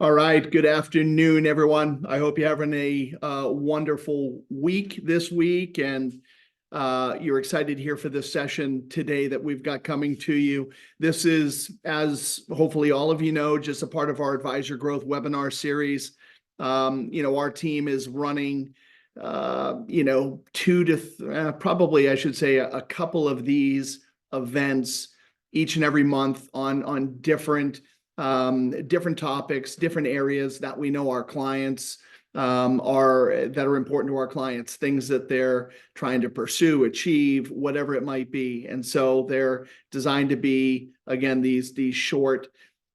All right. Good afternoon, everyone. I hope you're having a wonderful week this week, and you're excited here for this session today that we've got coming to you. This is, as hopefully all of you know, just a part of our Advisor Growth webinar series. Our team is running, probably I should say a couple of these events each and every month on different topics, different areas that we know our clients are important to our clients, things that they're trying to pursue, achieve, whatever it might be. And so they're designed to be, again, these short,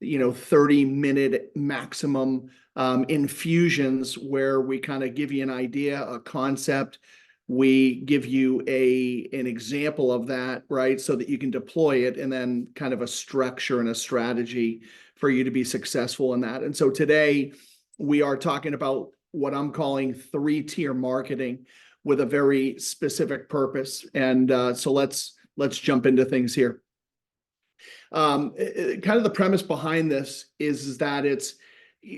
30-minute maximum infusions where we kind of give you an idea, a concept. We give you an example of that, right? So that you can deploy it, and then kind of a structure and a strategy for you to be successful in that. And so today we are talking about what I'm calling 3-tier marketing with a very specific purpose. And so let's jump into things here. Kind of the premise behind this is that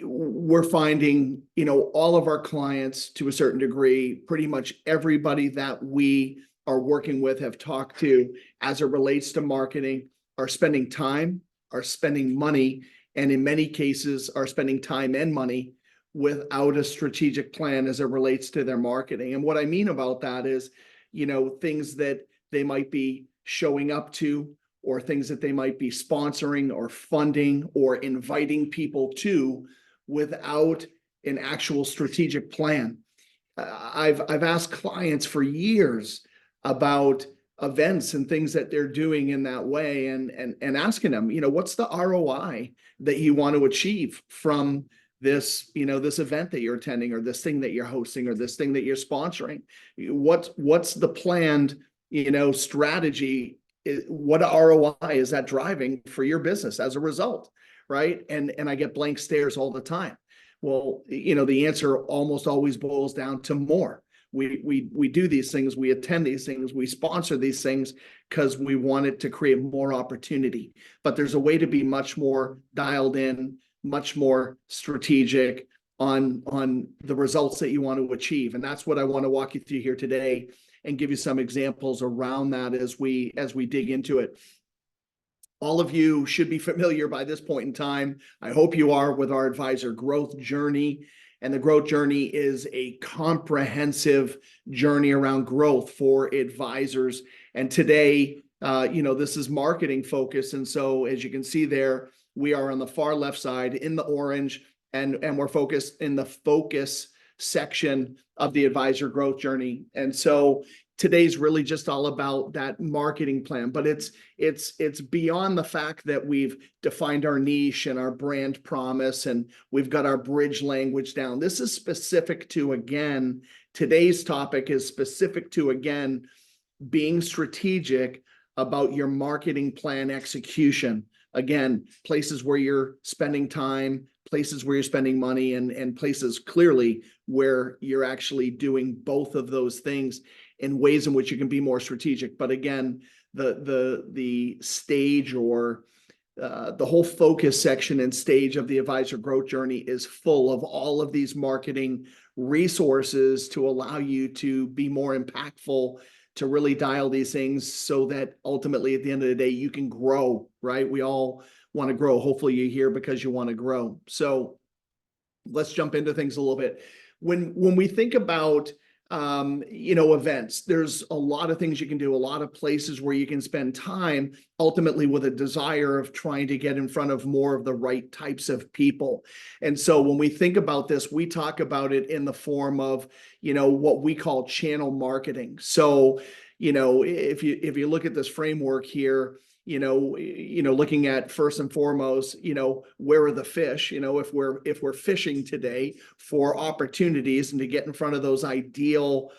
we're finding, all of our clients, to a certain degree, pretty much everybody that we are working with, have talked to as it relates to marketing, are spending time, are spending money, and in many cases are spending time and money without a strategic plan as it relates to their marketing. And what I mean about that is, things that they might be showing up to, or things that they might be sponsoring or funding or inviting people to without an actual strategic plan. I've asked clients for years about events and things that they're doing in that way, and asking them, what's the ROI that you want to achieve from this, this event that you're attending, or this thing that you're hosting, or this thing that you're sponsoring? What's the planned, strategy? What ROI is that driving for your business as a result, right? And I get blank stares all the time. Well, the answer almost always boils down to more. We do these things, we attend these things, we sponsor these things because we want it to create more opportunity. But there's a way to be much more dialed in, much more strategic on the results that you want to achieve. And that's what I want to walk you through here today, and give you some examples around that as we dig into it. All of you should be familiar by this point in time, I hope you are, with our Advisor Growth Journey. And the Growth Journey is a comprehensive journey around growth for advisors. And today, this is marketing focused. And so, as you can see there, we are on the far left side in the orange, and we're focused in the focus section of the Advisor Growth Journey. And so today's really just all about that marketing plan, but it's beyond the fact that we've defined our niche and our brand promise, and we've got our bridge language down. This is specific to, again, today's topic is specific to, again, being strategic about your marketing plan execution. Again, places where you're spending time, places where you're spending money, and places clearly where you're actually doing both of those things in ways in which you can be more strategic. But again, the stage, or the whole focus section and stage of the Advisor Growth Journey is full of all of these marketing resources to allow you to be more impactful, to really dial these things so that ultimately at the end of the day, you can grow, right? We all want to grow. Hopefully you're here because you want to grow. So let's jump into things a little bit. When we think about events, there's a lot of things you can do, a lot of places where you can spend time, ultimately with a desire of trying to get in front of more of the right types of people. And so when we think about this, we talk about it in the form of, what we call channel marketing. So, if you look at this framework here, looking at, first and foremost, where are the fish? If we're fishing today for opportunities and to get in front of those ideal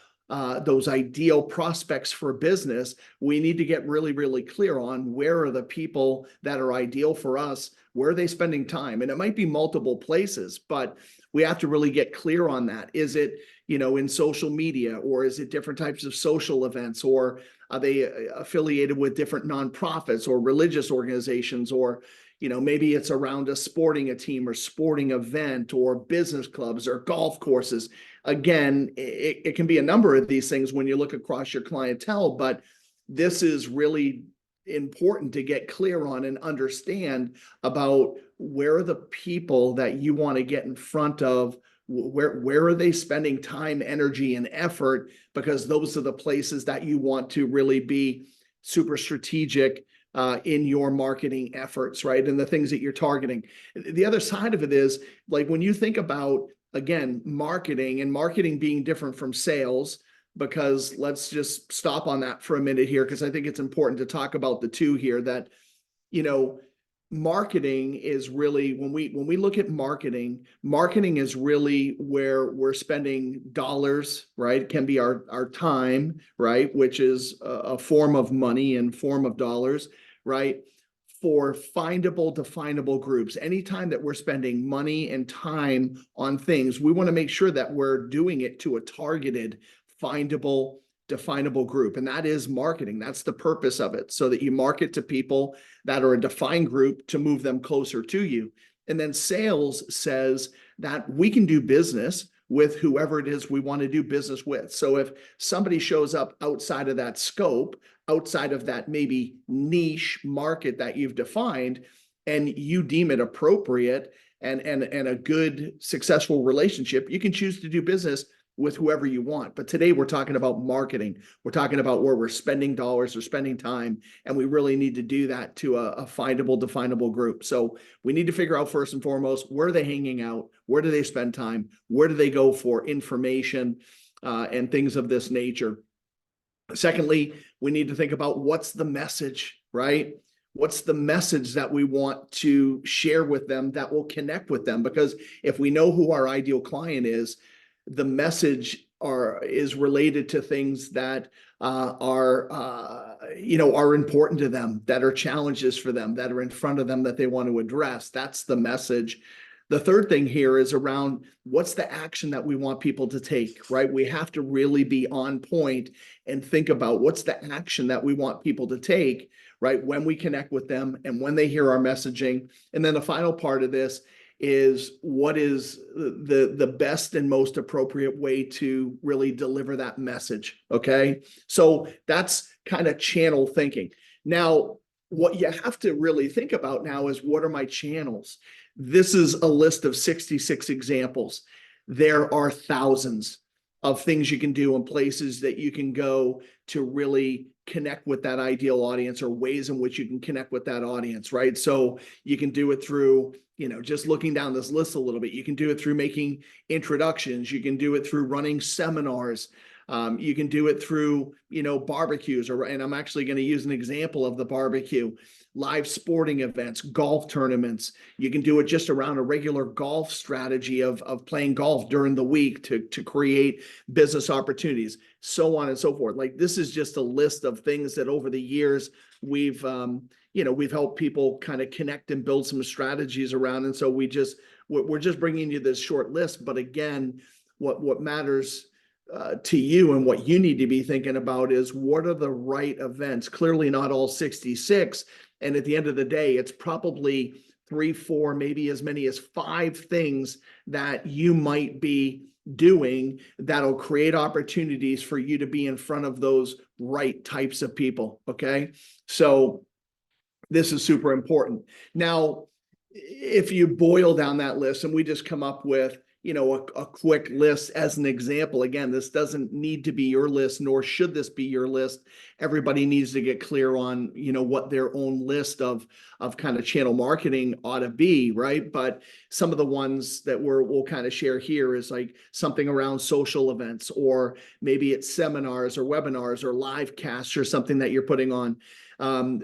prospects for business, we need to get really, really clear on where are the people that are ideal for us, where are they spending time? And it might be multiple places, but we have to really get clear on that. Is it, in social media, or is it different types of social events, or Are they affiliated with different nonprofits or religious organizations, or maybe it's around a team or sporting event or business clubs or golf courses. Again, it can be a number of these things when you look across your clientele, but this is really important to get clear on and understand about where are the people that you want to get in front of, where are they spending time, energy, and effort, because those are the places that you want to really be super strategic in your marketing efforts, right? And the things that you're targeting. The other side of it is, like, when you think about, again, marketing and marketing being different from sales, because let's just stop on that for a minute here, because I think it's important to talk about the two here, that, marketing is really, when we look at marketing is really where we're spending dollars, right? It can be our time, right? Which is a form of money and form of dollars, right? For findable, definable groups. Anytime that we're spending money and time on things, we want to make sure that we're doing it to a targeted, findable, definable group. And that is marketing. That's the purpose of it, so that you market to people that are a defined group to move them closer to you. And then sales says that we can do business with whoever it is we want to do business with. So if somebody shows up outside of that scope, outside of that maybe niche market that you've defined, and you deem it appropriate and a good, successful relationship, you can choose to do business with whoever you want. But today we're talking about marketing. We're talking about where we're spending dollars or spending time, and we really need to do that to a findable, definable group. So we need to figure out, first and foremost, where are they hanging out? Where do they spend time? Where do they go for information and things of this nature? Secondly, we need to think about, what's the message, right? What's the message that we want to share with them that will connect with them? Because if we know who our ideal client is, the message is related to things that are important to them, that are challenges for them, that are in front of them that they want to address. That's the message. The third thing here is around, what's the action that we want people to take, right? We have to really be on point and think about, what's the action that we want people to take, right, when we connect with them and when they hear our messaging. And then the final part of this is, what is the best and most appropriate way to really deliver that message, okay? So that's kind of channel thinking. Now, what you have to really think about now is, what are my channels? This is a list of 66 examples. There are thousands of things you can do and places that you can go to really connect with that ideal audience, or ways in which you can connect with that audience, right? So you can do it through, just looking down this list a little bit. You can do it through making introductions. You can do it through running seminars. You can do it through, barbecues, and I'm actually going to use an example of the barbecue, live sporting events, golf tournaments. You can do it just around a regular golf strategy of playing golf during the week to create business opportunities, so on and so forth. Like, this is just a list of things that over the years we've helped people kind of connect and build some strategies around. And so we're just bringing you this short list. But again, what matters to you and what you need to be thinking about is, what are the right events? Clearly not all 66. And at the end of the day, it's probably 3, 4, maybe as many as 5 things that you might be doing that'll create opportunities for you to be in front of those right types of people. Okay. So this is super important. Now, if you boil down that list, and we just come up with, a quick list as an example. Again, this doesn't need to be your list, nor should this be your list. Everybody needs to get clear on, what their own list of kind of channel marketing ought to be, right? But some of the ones that we'll kind of share here is like something around social events, or maybe it's seminars or webinars or live casts, or something that you're putting on.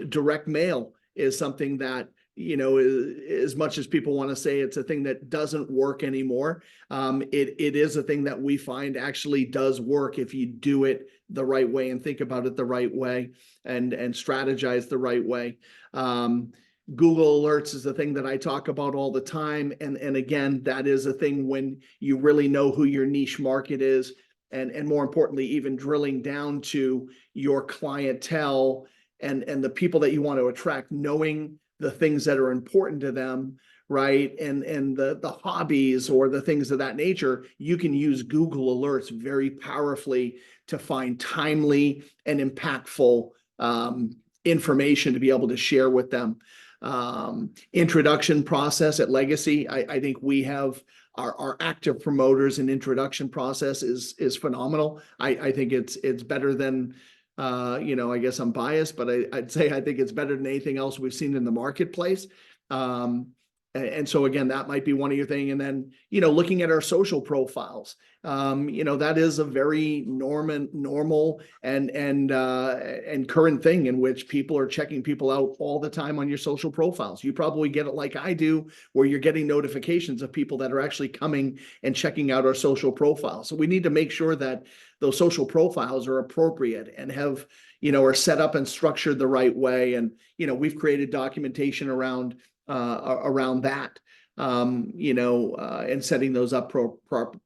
Direct mail is something that, as much as people want to say it's a thing that doesn't work anymore, it is a thing that we find actually does work if you do it the right way and think about it the right way and strategize the right way. Google Alerts is the thing that I talk about all the time. And again, that is a thing when you really know who your niche market is. and more importantly, even drilling down to your clientele and the people that you want to attract, knowing the things that are important to them, right? And the hobbies or the things of that nature, you can use Google Alerts very powerfully to find timely and impactful information to be able to share with them. Introduction process at Legacy, I think we have our active promoters and introduction process is phenomenal. I think it's better than I guess I'm biased, but I'd say I think it's better than anything else we've seen in the marketplace. And so again, that might be one of your thing. And then, looking at our social profiles, that is a very normal and current thing in which people are checking people out all the time on your social profiles. You probably get it like I do, where you're getting notifications of people that are actually coming and checking out our social profiles. So we need to make sure that those social profiles are appropriate and have, are set up and structured the right way. And, we've created documentation around that, and setting those up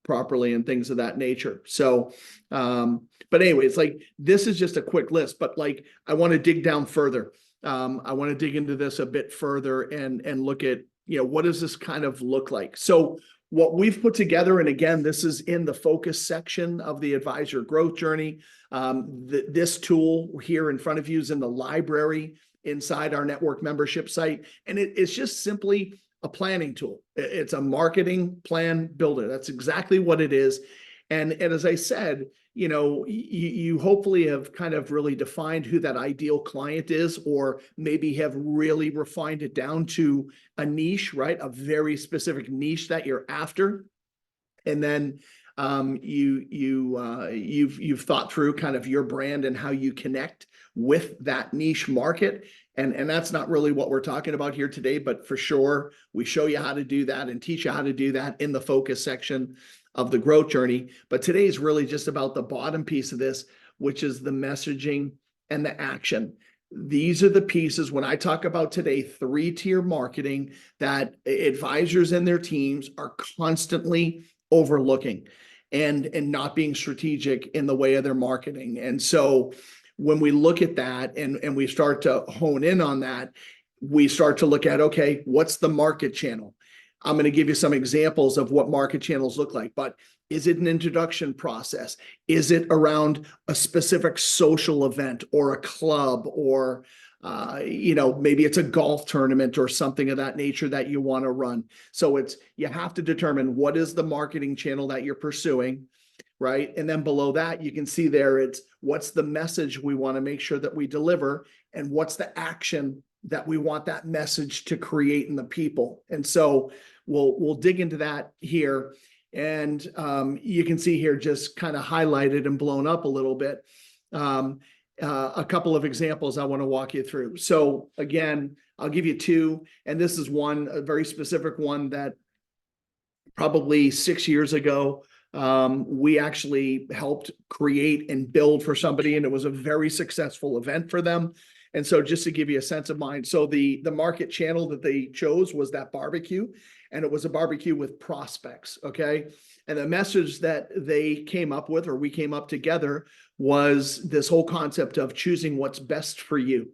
properly and things of that nature. So, but anyways, like this is just a quick list, but like I want to dig down further. I want to dig into this a bit further and look at, what does this kind of look like? So what we've put together, and again, this is in the focus section of the Advisor Growth Journey. This tool here in front of you is in the library inside our network membership site. And it's just simply a planning tool. It's a marketing plan builder. That's exactly what it is. And as I said, you hopefully have kind of really defined who that ideal client is, or maybe have really refined it down to a niche, right? A very specific niche that you're after. And then you've thought through kind of your brand and how you connect with that niche market. And that's not really what we're talking about here today, but for sure, we show you how to do that and teach you how to do that in the focus section of the growth journey. But today is really just about the bottom piece of this, which is the messaging and the action. These are the pieces when I talk about today, 3-tier marketing, that advisors and their teams are constantly overlooking and not being strategic in the way of their marketing. And so when we look at that and we start to hone in on that, we start to look at, okay, what's the market channel? I'm going to give you some examples of what market channels look like, but is it an introduction process? Is it around a specific social event or a club, or maybe it's a golf tournament or something of that nature that you want to run? So you have to determine what is the marketing channel that you're pursuing, right? And then below that, you can see there, it's what's the message we want to make sure that we deliver, and what's the action that we want that message to create in the people. And so we'll dig into that here. And you can see here just kind of highlighted and blown up a little bit. A couple of examples I want to walk you through. So again, I'll give you two, and this is one, a very specific one that probably 6 years ago, we actually helped create and build for somebody, and it was a very successful event for them. And so just to give you a sense of mind, so the market channel that they chose was that barbecue, and it was a barbecue with prospects, okay? And the message that they came up with, or we came up together, was this whole concept of choosing what's best for you,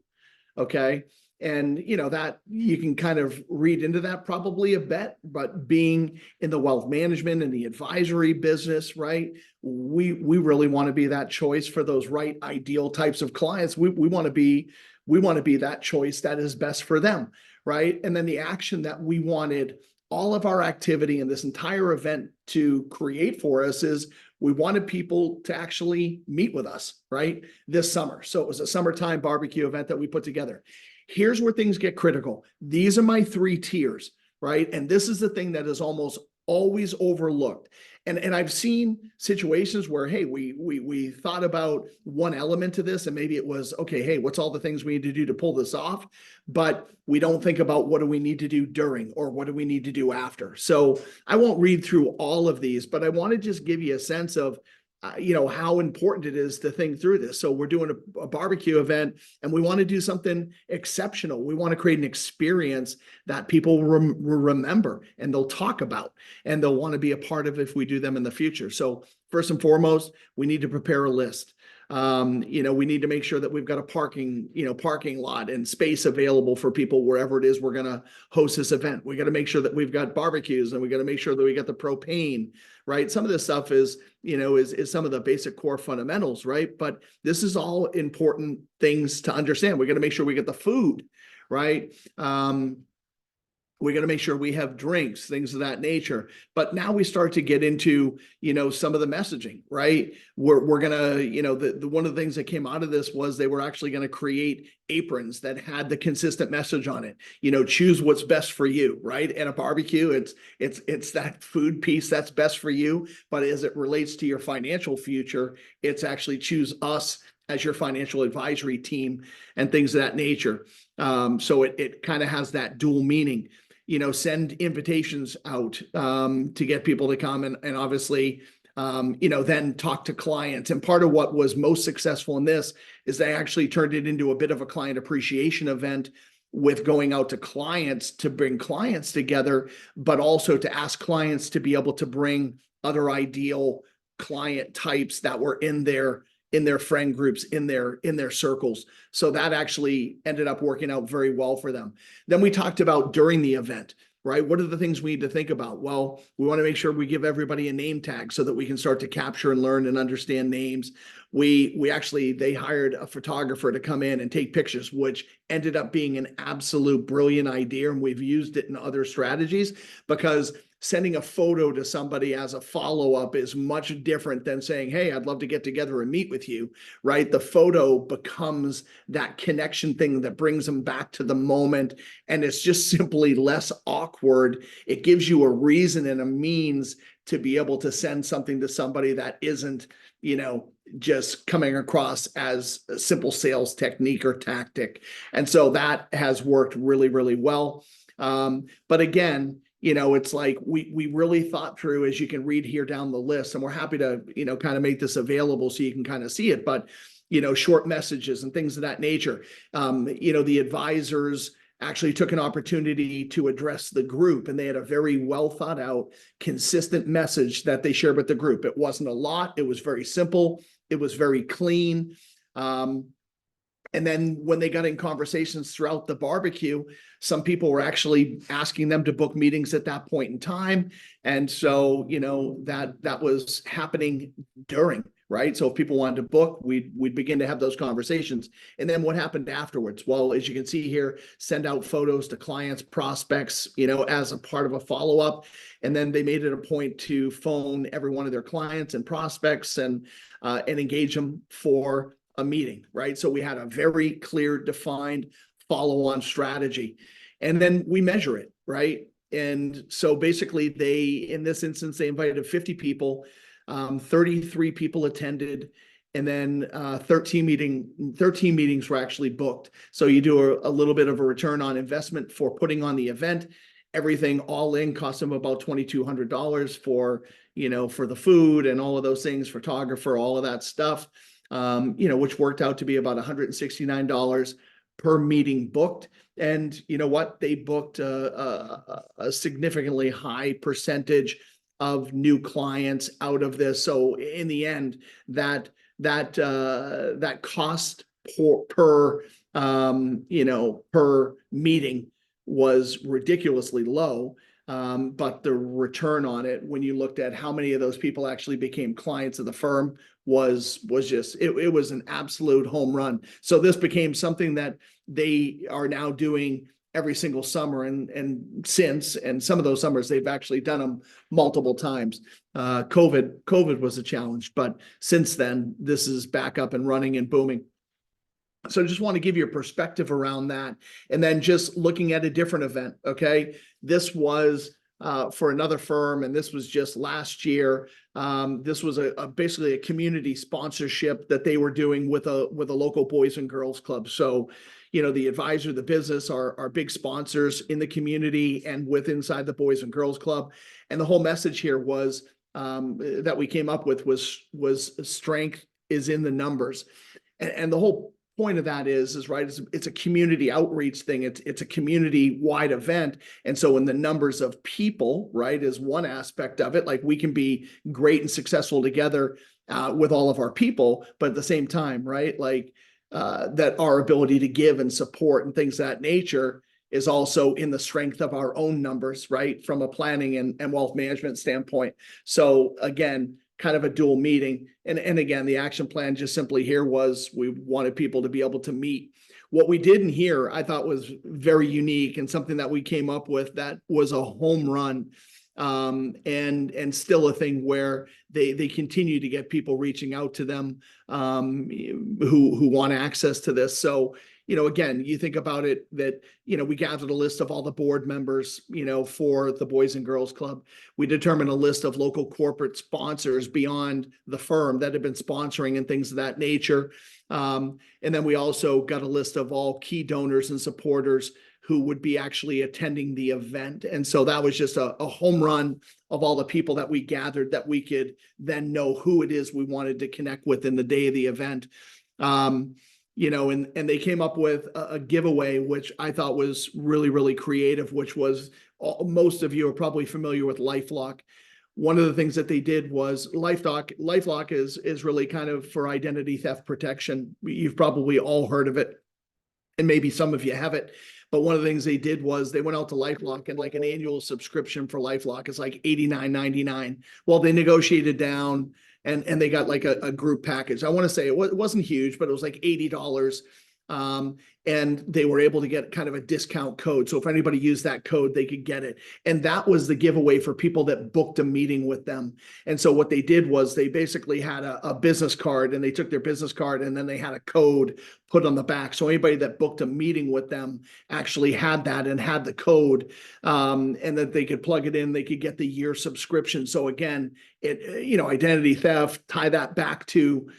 okay? And that you can kind of read into that probably a bit, but being in the wealth management and the advisory business, right? We really want to be that choice for those right ideal types of clients. We want to be that choice that is best for them, right? And then the action that we wanted all of our activity in this entire event to create for us is we wanted people to actually meet with us, right? This summer. So it was a summertime barbecue event that we put together. Here's where things get critical. These are my 3 tiers, right? And this is the thing that is almost always overlooked. And I've seen situations where, hey, we thought about one element to this, and maybe it was, okay, hey, what's all the things we need to do to pull this off? But we don't think about what do we need to do during, or what do we need to do after. So I won't read through all of these, but I want to just give you a sense of how important it is to think through this. So we're doing a barbecue event, and we want to do something exceptional. We want to create an experience that people remember and they'll talk about, and they'll want to be a part of if we do them in the future. So first and foremost, we need to prepare a list. We need to make sure that we've got a parking lot and space available for people wherever it is we're going to host this event. We got to make sure that we've got barbecues, and we got to make sure that we got the propane, right? Some of this stuff is some of the basic core fundamentals, right? But this is all important things to understand. We got to make sure we get the food, right? We got to make sure we have drinks, things of that nature. But now we start to get into, some of the messaging, right? We're gonna, the one of the things that came out of this was they were actually going to create aprons that had the consistent message on it. Choose what's best for you, right? At a barbecue, it's that food piece that's best for you. But as it relates to your financial future, it's actually choose us as your financial advisory team and things of that nature. So it kind of has that dual meaning. Send invitations out to get people to come and obviously, then talk to clients. And part of what was most successful in this is they actually turned it into a bit of a client appreciation event with going out to clients to bring clients together, but also to ask clients to be able to bring other ideal client types that were in their friend groups, in their circles. So that actually ended up working out very well for them. Then we talked about during the event, right? What are the things we need to think about? Well, we want to make sure we give everybody a name tag so that we can start to capture and learn and understand names. They hired a photographer to come in and take pictures, which ended up being an absolute brilliant idea. And we've used it in other strategies because sending a photo to somebody as a follow-up is much different than saying, hey, I'd love to get together and meet with you, right? The photo becomes that connection thing that brings them back to the moment, and it's just simply less awkward. It gives you a reason and a means to be able to send something to somebody that isn't, just coming across as a simple sales technique or tactic. And so that has worked really, really well. But again, it's like we really thought through, as you can read here down the list, and we're happy to, kind of make this available so you can kind of see it, but, short messages and things of that nature. The advisors actually took an opportunity to address the group, and they had a very well thought out, consistent message that they shared with the group. It wasn't a lot. It was very simple. It was very clean. And then when they got in conversations throughout the barbecue, some people were actually asking them to book meetings at that point in time. And so, that was happening during, right? So if people wanted to book, we'd begin to have those conversations. And then what happened afterwards? Well, as you can see here, send out photos to clients, prospects, as a part of a follow-up. And then they made it a point to phone every one of their clients and prospects and engage them for a meeting, right? So we had a very clear, defined follow-on strategy. And then we measure it, right? And so basically in this instance, they invited 50 people, 33 people attended, and then 13 meetings were actually booked. So you do a little bit of a return on investment for putting on the event. Everything all in cost them about $2,200 for the food and all of those things, photographer, all of that stuff. Which worked out to be about $169 per meeting booked. And you know what? They booked a significantly high percentage of new clients out of this. So in the end, that cost per meeting was ridiculously low. But the return on it, when you looked at how many of those people actually became clients of the firm, was just it was an absolute home run. So this became something that they are now doing every single summer, and some of those summers they've actually done them multiple times. COVID was a challenge, but since then this is back up and running and booming. So I just want to give you a perspective around that. And then just looking at a different event, okay? This was for another firm, and this was just last year. This was basically a community sponsorship that they were doing with a local Boys and Girls Club. So, the advisor, the business are big sponsors in the community and inside the Boys and Girls Club. And the whole message here was that we came up with was strength is in the numbers. And the whole point of that is right, it's a community outreach thing. It's a community-wide event. And so in the numbers of people, right, is one aspect of it. Like we can be great and successful together with all of our people, but at the same time, right, like that our ability to give and support and things of that nature is also in the strength of our own numbers, right, from a planning and wealth management standpoint. So again, kind of a dual meeting. And again, the action plan just simply here was we wanted people to be able to meet. What we did in here, I thought was very unique and something that we came up with that was a home run. And still a thing where they continue to get people reaching out to them who want access to this. So, again, you think about it that, we gathered a list of all the board members, for the Boys and Girls Club. We determined a list of local corporate sponsors beyond the firm that have been sponsoring and things of that nature. And then we also got a list of all key donors and supporters who would be actually attending the event. And so that was just a home run of all the people that we gathered that we could then know who it is we wanted to connect with in the day of the event. And they came up with a giveaway, which I thought was really, really creative, which was most of you are probably familiar with LifeLock. One of the things that they did was LifeLock is really kind of for identity theft protection. You've probably all heard of it, and maybe some of you haven't. But one of the things they did was they went out to LifeLock, and like an annual subscription for LifeLock is like $89.99. Well, they negotiated down and they got like a group package. I want to say it wasn't huge, but it was like $80. And they were able to get kind of a discount code. So if anybody used that code, they could get it. And that was the giveaway for people that booked a meeting with them. And so what they did was they basically had a business card, and they took their business card and then they had a code put on the back. So anybody that booked a meeting with them actually had that and had the code, and that they could plug it in, they could get the year subscription. So again, identity theft, tie that back to,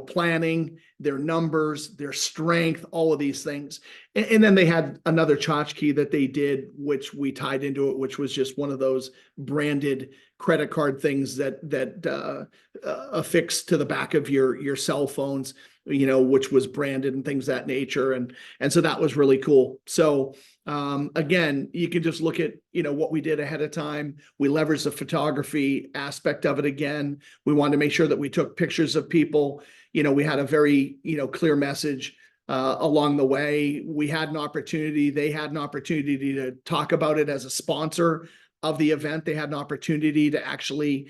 planning, their numbers, their strength, all of these things. And then they had another tchotchke that they did, which we tied into it, which was just one of those branded credit card things that affix to the back of your cell phones, which was branded and things of that nature. And so that was really cool. So again, you can just look at, what we did ahead of time. We leveraged the photography aspect of it again. We wanted to make sure that we took pictures of people. We had a very, clear message along the way. We had an opportunity. They had an opportunity to talk about it as a sponsor of the event. They had an opportunity to actually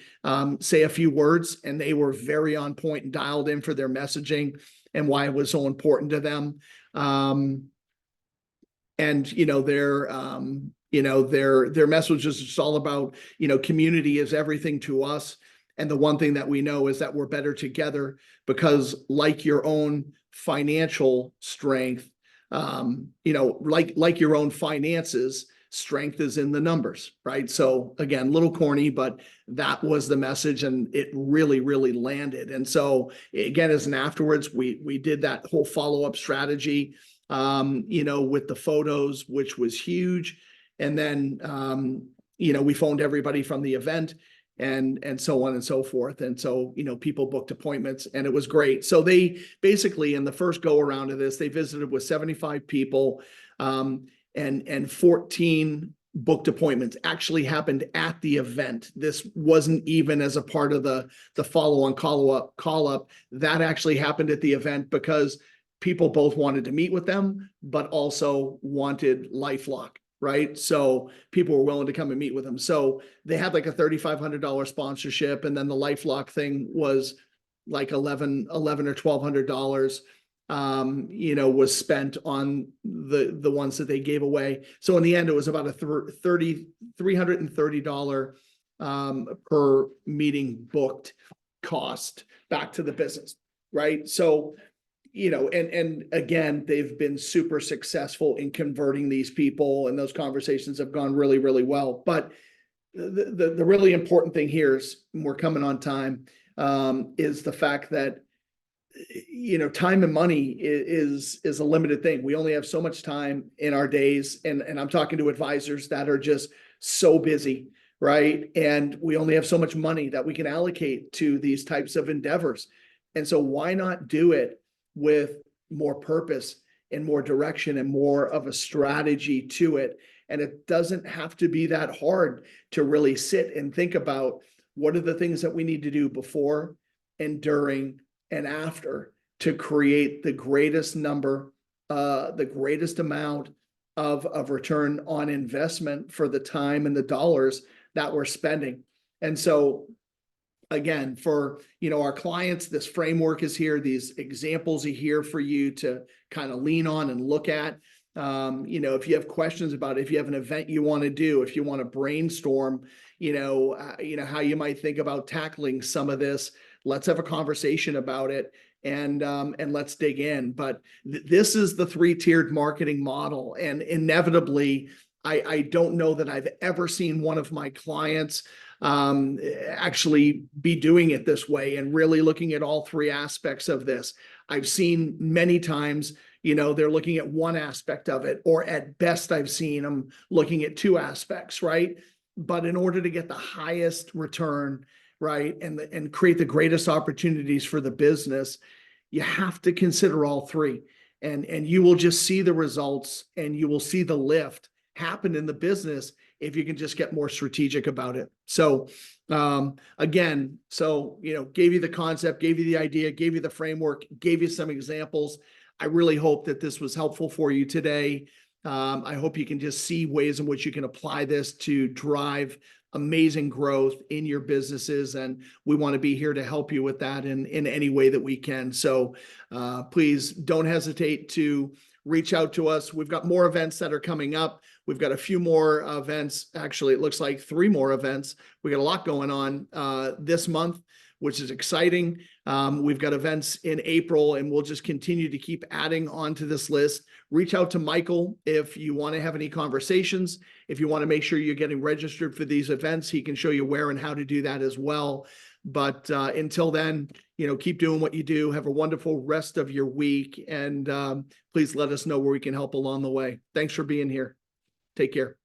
say a few words, and they were very on point and dialed in for their messaging and why it was so important to them. And their message is just all about, community is everything to us. And the one thing that we know is that we're better together, because like your own financial strength, like your own finances, strength is in the numbers, right? So again, a little corny, but that was the message, and it really, really landed. And so again, as an afterwards, we did that whole follow-up strategy, with the photos, which was huge. And then, we phoned everybody from the event and so on and so forth. And so, people booked appointments, and it was great. So they basically, in the first go around of this, they visited with 75 people, and 14 booked appointments actually happened at the event. This wasn't even as a part of the follow-on call up. That actually happened at the event because people both wanted to meet with them, but also wanted LifeLock, right? So people were willing to come and meet with them. So they had like a $3,500 sponsorship, and then the LifeLock thing was like $1,100 or $1,200. Was spent on the ones that they gave away. So in the end, it was about a $330 per meeting booked cost back to the business, right? So, and again, they've been super successful in converting these people, and those conversations have gone really, really well. But the really important thing here is, we're coming on time, is the fact that time and money is a limited thing. We only have so much time in our days, and I'm talking to advisors that are just so busy, right? And we only have so much money that we can allocate to these types of endeavors. And so why not do it with more purpose and more direction and more of a strategy to it. And it doesn't have to be that hard to really sit and think about what are the things that we need to do before and during and after to create the greatest number, the greatest amount of return on investment for the time and the dollars that we're spending. And so again, for our clients, this framework is here, these examples are here for you to kind of lean on and look at. If you have questions about it, if you have an event you want to do, if you want to brainstorm, how you might think about tackling some of this, let's have a conversation about it and let's dig in. But this is the 3-tiered marketing model, and inevitably, I don't know that I've ever seen one of my clients actually be doing it this way and really looking at all 3 aspects of this. I've seen many times, they're looking at one aspect of it, or at best I've seen them looking at 2 aspects, right? But in order to get the highest return, right, and create the greatest opportunities for the business, you have to consider all 3. And you will just see the results, and you will see the lift happen in the business if you can just get more strategic about it. So again, gave you the concept, gave you the idea, gave you the framework, gave you some examples. I really hope that this was helpful for you today. I hope you can just see ways in which you can apply this to drive amazing growth in your businesses. And we want to be here to help you with that in any way that we can. So please don't hesitate to reach out to us. We've got more events that are coming up. We've got a few more events. Actually, it looks like 3 more events. We got a lot going on this month, which is exciting. We've got events in April, and we'll just continue to keep adding onto this list. Reach out to Michael if you want to have any conversations. If you want to make sure you're getting registered for these events, he can show you where and how to do that as well. But until then, keep doing what you do. Have a wonderful rest of your week. And please let us know where we can help along the way. Thanks for being here. Take care.